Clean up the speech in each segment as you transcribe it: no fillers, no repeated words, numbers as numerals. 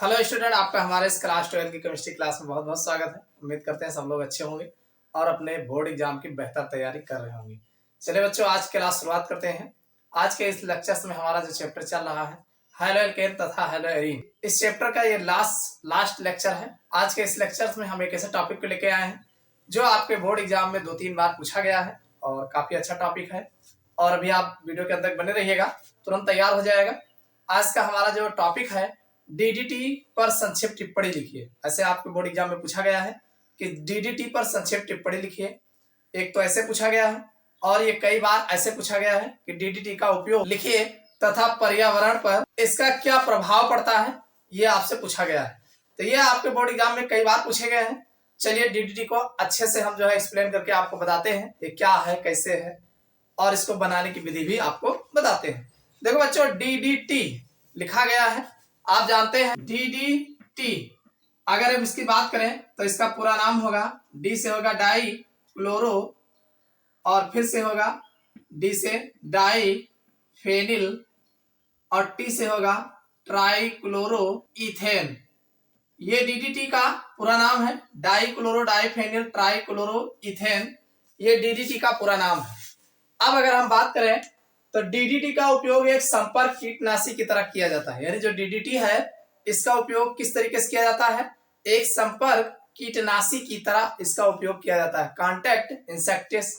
Hello student, आपका हमारे इस क्लास 12 की केमिस्ट्री क्लास में बहुत बहुत स्वागत है। उम्मीद करते हैं सब लोग अच्छे होंगे और अपने बोर्ड एग्जाम की बेहतर तैयारी कर रहे होंगे। चलिए बच्चों, आज क्लास शुरुआत करते हैं। आज के इस लेक्चर्स में हमारा जो चैप्टर चल रहा है हैलो एल्केन तथा हैलो एरीन, इस चैप्टर का ये लास्ट लेक्चर है। आज के इस लेक्चर में हम एक ऐसे टॉपिक को लेके आए हैं जो आपके बोर्ड एग्जाम में 2-3 बार पूछा गया है और काफी अच्छा टॉपिक है। और अभी आप वीडियो के अंदर बने रहिएगा, तुरंत तैयार हो जाएगा। आज का हमारा जो टॉपिक है डीडीटी पर संक्षिप्त टिप्पणी लिखिए। ऐसे आपके बोर्ड एग्जाम में पूछा गया है कि डीडीटी पर संक्षिप्त टिप्पणी लिखिए। एक तो ऐसे पूछा गया है और ये कई बार ऐसे पूछा गया है कि डीडीटी का उपयोग लिखिए तथा पर्यावरण पर इसका क्या प्रभाव पड़ता है, ये आपसे पूछा गया है। तो ये आपके बोर्ड एग्जाम में कई बार पूछे गए हैं। चलिए डीडीटी को अच्छे से हम जो है एक्सप्लेन करके आपको बताते हैं ये क्या है, कैसे है और इसको बनाने की विधि भी आपको बताते हैं। देखो बच्चों, डीडीटी लिखा गया है, आप जानते हैं डीडीटी। अगर हम इसकी बात करें तो इसका पूरा नाम होगा, डी से होगा डाई क्लोरो और फिर से होगा डी से डाई फेनिल और टी से होगा ट्राई क्लोरो इथेन। ये डीडीटी का पूरा नाम है, die chloro die phenyl try chloro ethane. ये डीडीटी का पूरा नाम है। अब अगर हम बात करें तो डीडीटी का उपयोग एक संपर्क कीटनाशी की तरह किया जाता है। यानी जो डीडीटी है इसका उपयोग किस तरीके से किया जाता है, एक संपर्क कीटनाशी की तरह इसका उपयोग किया जाता है। कॉन्टैक्ट इंसेक्टिस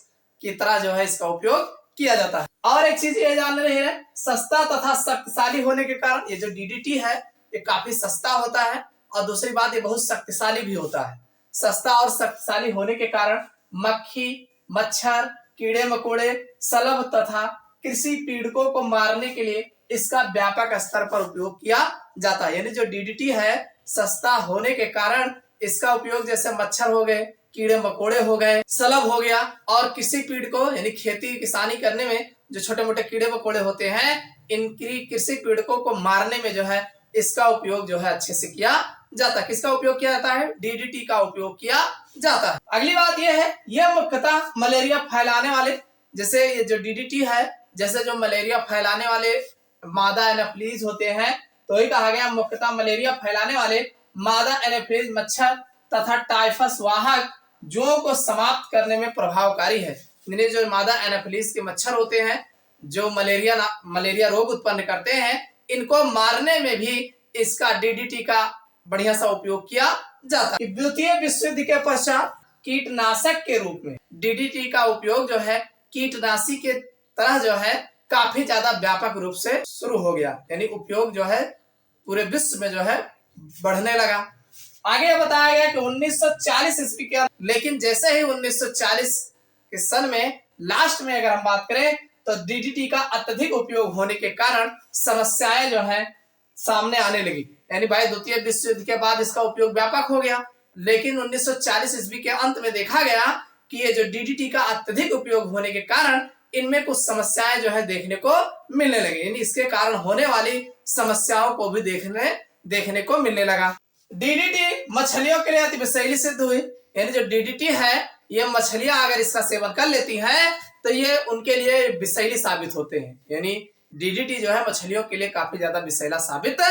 की तरह जो है इसका उपयोग किया जाता है। और एक चीज ये जान रहे हैं, सस्ता तथा शक्तिशाली होने के कारण ये जो डीडीटी है ये काफी सस्ता होता है और दूसरी बात ये बहुत शक्तिशाली भी होता है। सस्ता और शक्तिशाली होने के कारण मक्खी, मच्छर, कीड़े मकोड़े, शलभ तथा कृषि पीड़कों को मारने के लिए इसका व्यापक स्तर पर उपयोग किया जाता है। यानी जो डीडीटी है सस्ता होने के कारण इसका उपयोग जैसे मच्छर हो गए, कीड़े मकोड़े हो गए, शलभ हो गया और कृषि पीड़कों यानी खेती किसानी करने में जो छोटे मोटे कीड़े मकोड़े होते हैं इनकी कृषि पीड़कों को मारने में जो है इसका उपयोग जो है अच्छे से किया जाता है। किसका उपयोग किया जाता है? डीडीटी का उपयोग किया जाता है। अगली बात यह है, यह मुख्यतः मलेरिया फैलाने वाले, जैसे ये जो डीडीटी है जैसे जो मलेरिया फैलाने वाले मादा एनोफिलीज होते हैं, तो ही कहा गया मुख्यतः मलेरिया फैलाने वाले मादा एनोफिलीज मच्छर तथा टाइफस वाहक जों को समाप्त करने में प्रभावकारी है। इन्हें जो मादा एनोफिलीज के मच्छर होते हैं जो मलेरिया रोग उत्पन्न करते हैं, इनको मारने में भी इसका डीडीटी का बढ़िया सा उपयोग किया जाता है। द्वितीय विश्व युद्ध के पश्चात कीटनाशक के रूप में डीडीटी का उपयोग जो है कीटनाशी के तरह जो है काफी ज्यादा व्यापक रूप से शुरू हो गया। यानी उपयोग जो है पूरे विश्व में जो है बढ़ने लगा। आगे बताया गया कि 1940 ईस्वी के, लेकिन जैसे ही 1940 के सन में लास्ट में अगर हम बात करें तो डीडीटी का अत्यधिक उपयोग होने के कारण समस्याएं जो है सामने आने लगी। यानी भाई द्वितीय विश्व युद्ध के बाद इसका उपयोग व्यापक हो गया, लेकिन 1940 ईस्वी के अंत में देखा गया कि ये जो डीडीटी का अत्यधिक उपयोग होने के कारण इनमें कुछ समस्याएं जो है देखने को मिलने लगी। यानी इसके कारण होने वाली समस्याओं को भी देखने को मिलने लगा। डीडीटी मछलियों के लिए अति विषैली सिद्ध हुई। यानी जो डीडीटी है ये मछलियां अगर इसका सेवन कर लेती हैं तो ये उनके लिए विषैली साबित होते हैं। यानी डीडीटी जो है मछलियों के लिए काफी ज्यादा विषैला साबित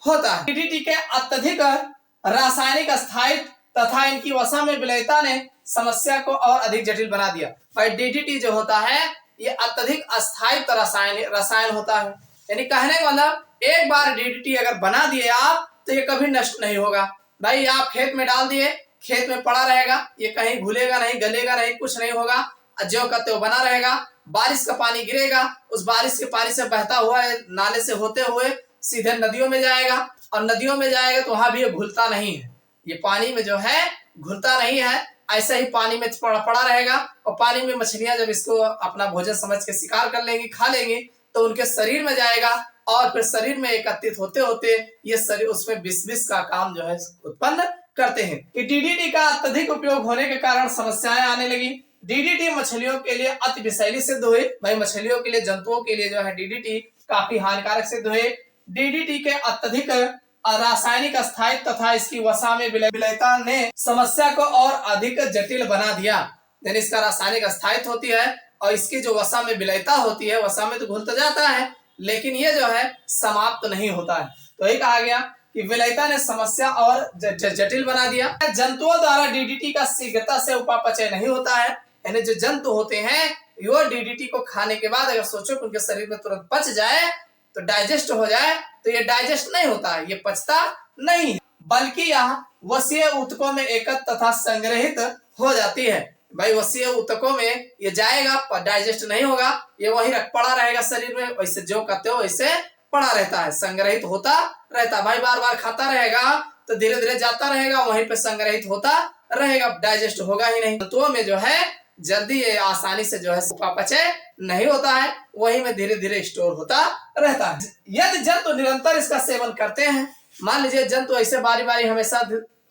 होता है। डीडीटी के अत्यधिक रासायनिक स्थायित्व तथा इनकी वसा में विलयता ने समस्या को और अधिक जटिल बना दिया। भाई डीडीटी जो होता है ये अत्यधिक अस्थायित्व रसायन होता है। यानी कहने का मतलब एक बार डीडीटी अगर बना दिए आप तो ये कभी नष्ट नहीं होगा। भाई आप खेत में डाल दिए, खेत में पड़ा रहेगा, ये कहीं घुलेगा नहीं, गलेगा नहीं, कुछ नहीं होगा, ज्यों का त्यों बना रहेगा। बारिश का पानी गिरेगा, उस बारिश के पानी से बहता हुआ नाले से होते हुए सीधे नदियों में जाएगा और नदियों में जाएगा तो वहां भी ये घुलता नहीं है, ये पानी में जो है घुलता नहीं है, ऐसा ही पानी में पड़ा रहेगा। और पानी में मछलियां जब इसको अपना भोजन समझ के शिकार कर लेंगी, खा लेंगी, तो उनके शरीर में जाएगा और फिर शरीर में एकत्रित होते होते ये शरीर उसमें विष का काम जो है उत्पन्न करते हैं। कि डीडीटी का अत्यधिक उपयोग होने के कारण समस्याएं आने लगी। डीडीटी मछलियों के लिए अति विषैली सिद्ध हुई। भाई मछलियों के लिए, जंतुओं के लिए जो है डीडीटी काफी हानिकारक सिद्ध हुए। डीडीटी के अत्यधिक रासायनिक स्थायित्व तथा इसकी वसा में विलयता ने समस्या को और अधिक जटिल बना दिया। यानी इसका रासायनिक स्थायित्व होती है और इसकी जो वसा में विलयता होती है, वसा में तो घुलता जाता है लेकिन ये जो है समाप्त नहीं होता है। तो यही कहा गया कि विलयता ने समस्या और जटिल बना दिया। जंतुओं द्वारा डीडीटी का शीघ्रता से उपापचय नहीं होता है, यानी जो जंतु होते हैं वो डीडीटी को खाने के बाद अगर सोचो कि उनके शरीर में तुरंत पच जाए तो डाइजेस्ट हो जाए, तो ये डाइजेस्ट नहीं होता है, ये पचता नहीं है, बल्कि यह वसीय ऊतकों में एकत्र तथा संग्रहित हो जाती है। भाई वसीय ऊतकों में ये जाएगा पर डाइजेस्ट नहीं होगा, ये वहीं पड़ा रहेगा शरीर में, वैसे जो कहते हो वैसे पड़ा रहता है, संग्रहित होता रहता है। भाई बार बार खाता रहेगा तो धीरे धीरे जाता रहेगा, वहीं पे संग्रहित होता रहेगा, डाइजेस्ट होगा ही नहीं। तत्वों में जो है जल्दी ये आसानी से जो है उपापचय नहीं होता है, वहीं में धीरे धीरे स्टोर होता रहता है। यदि जंतु निरंतर इसका सेवन करते हैं, मान लीजिए जंतु ऐसे बारी बारी हमेशा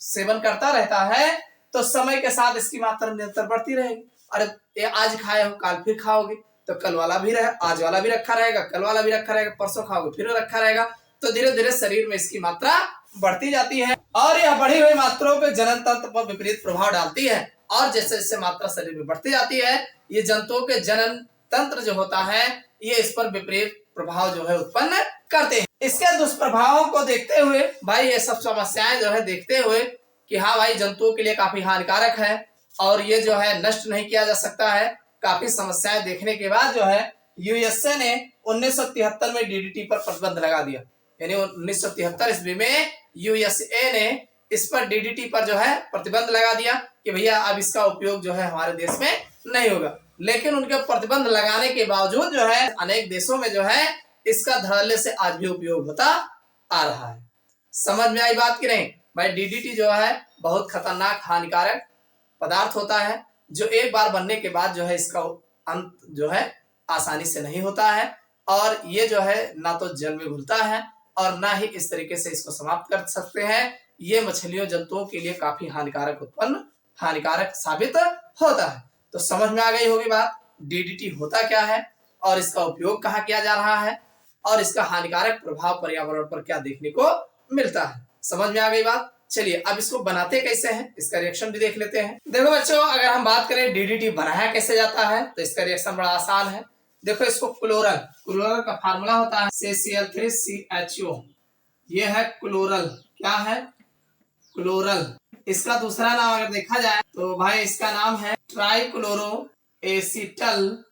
सेवन करता रहता है, तो समय के साथ इसकी मात्रा निरंतर बढ़ती रहेगी। अरे ये आज खाए हो कल फिर खाओगे तो कल वाला भी रहे, आज वाला भी रखा रहेगा, कल वाला भी रखा रहेगा, परसों खाओगे फिर रखा रहेगा, तो धीरे धीरे शरीर में इसकी मात्रा बढ़ती जाती है और यह बढ़ी हुई मात्राओं पे जनन तंत्र पर विपरीत प्रभाव डालती है। और जैसे जैसे मात्रा शरीर में बढ़ती जाती है, ये जंतुओं के जनन तंत्र जो होता है ये इस पर विपरीत प्रभाव जो है उत्पन्न करते हैं। इसके दुष्प्रभावों को देखते हुए भाई ये सब समस्याएं जो है देखते हुए कि हाँ भाई जंतुओं के लिए काफी हानिकारक है और ये जो है नष्ट नहीं किया जा सकता है, काफी समस्याएं देखने के बाद जो है यूएसए ने 1973 में डीडीटी पर प्रतिबंध लगा दिया। यानी 1973 ईस्वी में यूएसए ने इस पर डीडीटी पर जो है प्रतिबंध लगा दिया कि भैया अब इसका उपयोग जो है हमारे देश में नहीं होगा। लेकिन उनके प्रतिबंध लगाने के बावजूद जो है अनेक देशों में जो है इसका धड़ल्ले से आज भी उपयोग होता आ रहा है। समझ में आई बात की नहीं? भाई डीडीटी जो है बहुत खतरनाक हानिकारक पदार्थ होता है, जो एक बार बनने के बाद जो है इसका अंत जो है आसानी से नहीं होता है और ये जो है ना तो जल में घुलता है और ना ही इस तरीके से इसको समाप्त कर सकते हैं। ये मछलियों जंतुओं के लिए काफी हानिकारक साबित होता है। तो समझ में आ गई होगी बात, डीडीटी होता क्या है और इसका उपयोग कहाँ किया जा रहा है और इसका हानिकारक प्रभाव पर्यावरण पर क्या देखने को मिलता है। समझ में आ गई बात? चलिए अब इसको बनाते कैसे हैं इसका रिएक्शन भी देख लेते हैं। देखो बच्चों, अगर हम बात करें डीडीटी बनाया कैसे जाता है तो इसका रिएक्शन बड़ा आसान है। देखो इसको क्लोरल का फार्मूला होता है CCl3CHO, ये है क्लोरल। क्या है? क्लोरल। इसका दूसरा नाम अगर देखा जाए तो भाई इसका नाम है ट्राइक्लोरो एसिटल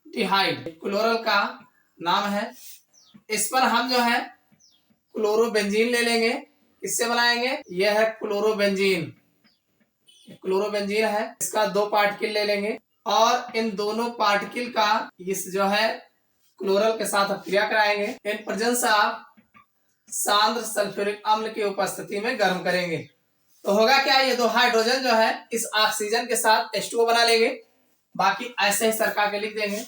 डिहाइड, क्लोरल का नाम है। इस पर हम जो है क्लोरोबेंजीन ले लेंगे। किससे बनाएंगे? यह है क्लोरोबेंजीन, क्लोरोबेंजीन है। इसका 2 पार्टिकल ले लेंगे और इन दोनों पार्टिकल का इस जो है क्लोरल के साथ क्रिया कराएंगे। इन प्रेजेंस ऑफ सांद्र सल्फ्यूरिक अम्ल की उपस्थिति में गर्म करेंगे तो होगा क्या? ये 2 हाइड्रोजन जो है इस ऑक्सीजन के साथ H2O बना लेंगे। बाकी ऐसे ही सरका के लिख देंगे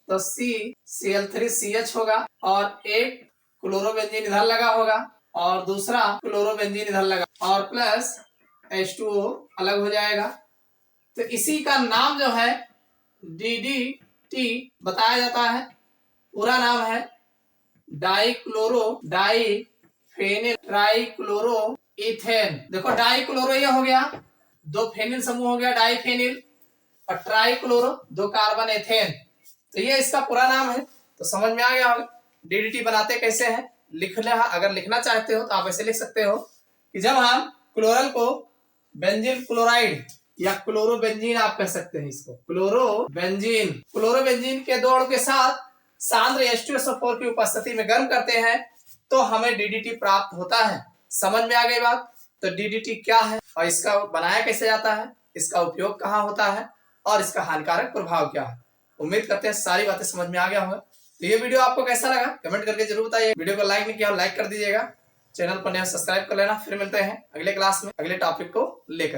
तो CCl3CH होगा और एक क्लोरोबेंजीन इधर लगा होगा और दूसरा क्लोरोबेंजीन इधर लगा और प्लस H2O अलग हो जाएगा। तो इसी का नाम जो है डीडीटी बताया जाता है। पूरा नाम है डाइफेनिल ट्राइक्लोरो इथेन। देखो डाइक्लोरो ये हो गया, 2 फेनिल समूह हो गया डाइफेनिल और ट्राइक्लोरो 2 कार्बन एथेन, तो ये इसका पूरा नाम है। तो समझ में आ गया होगा डीडीटी बनाते कैसे हैं। अगर लिखना चाहते हो तो आप ऐसे लिख सकते हो कि जब हम क्लोरल को बेंजीन क्लोराइड या क्लोरोबेंजीन आप कह सकते हैं इसको क्लोरोबेंजीन के 2 अणु के साथ सांद्र H2SO4 की उपस्थिति में गर्म करते हैं तो हमें डीडीटी प्राप्त होता है। समझ में आ गई बात? तो डीडीटी क्या है और इसका बनाया कैसे जाता है, इसका उपयोग कहाँ होता है और इसका हानिकारक प्रभाव क्या है। उम्मीद करते हैं सारी बातें समझ में आ गया होगा। तो ये वीडियो आपको कैसा लगा कमेंट करके जरूर बताइए। वीडियो को लाइक नहीं किया लाइक कर दीजिएगा, चैनल पर नया सब्सक्राइब कर लेना। फिर मिलते हैं अगले क्लास में अगले टॉपिक को लेकर।